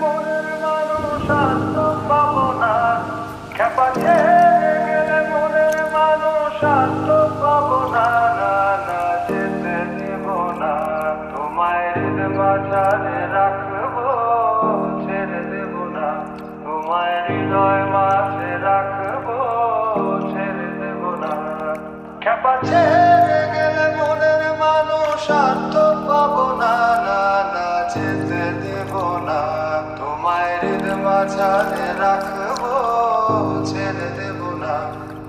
মনের মানুষ আর তো পাবো না, খেপা ছেড়ে গেলে মনের মানুষ আর তো পাবো না, না না যেতে দেব না, তোমায় হৃদ মাঝারে রাখবো, ছেড়ে দেব না, তোমায় হৃদয় মাঝে রাখবো, ছেড়ে দেব না, খেপা ছেড়ে গেলে মনের মানুষ আর তো পাবো না, না না যেতে দেব না, তোমায় হৃদ মাঝারে রাখবো, ছেড়ে দেব না,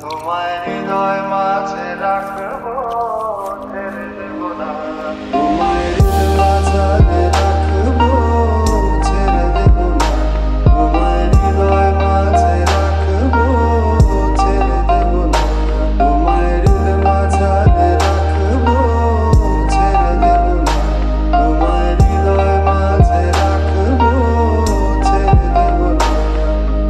তোমায় হৃদয় মাঝে রাখবো, ছেড়ে দেব না, তোমায় হৃদ মাঝারে রাখবো, ছেড়ে দেব না, তোমায় হৃদয় মাঝে রাখবো, ছেড়ে দেব না, তোমায় হৃদ মাঝারে রাখবো, ছেড়ে দেব না, তোমায় হৃদয় মাঝে রাখবো, ছেড়ে দেব না,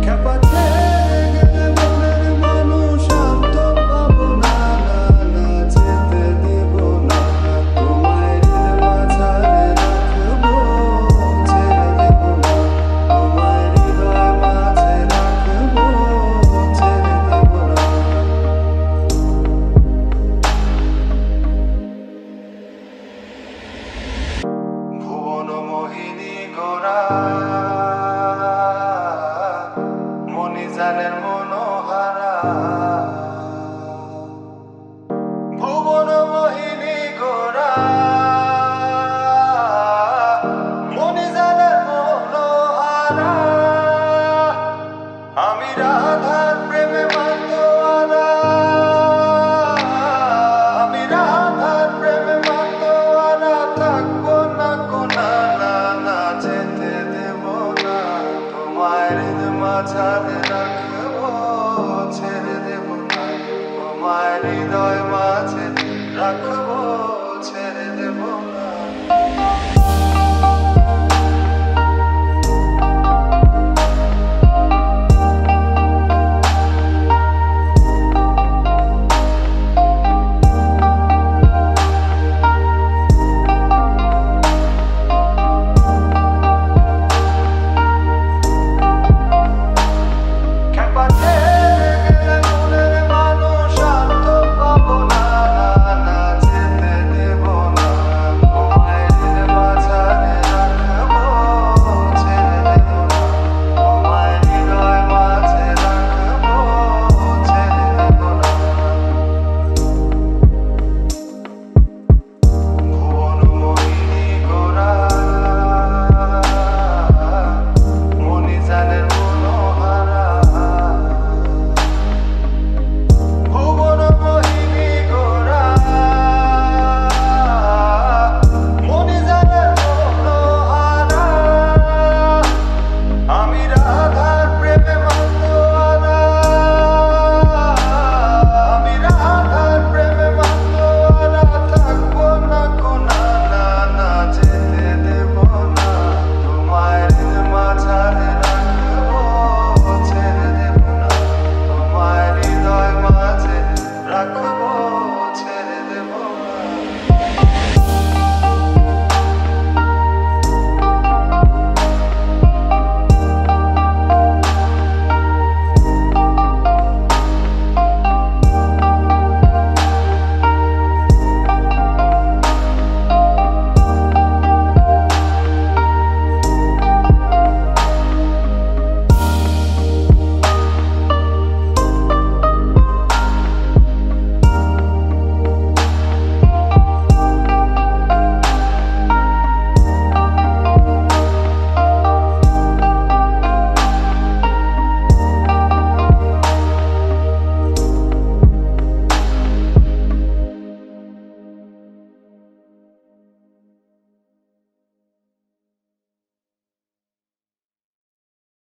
খেপা ছেড়ে গেলে মনের মানুষ আর তো পাবো না, না না যেতে দেব না, তোমায় হৃদ মাঝারে রাখবো, ছেড়ে দেব না, তোমায় হৃদয় মাঝে রাখবো, ছেড়ে দেব না। ভুবন মোহিনী গোরা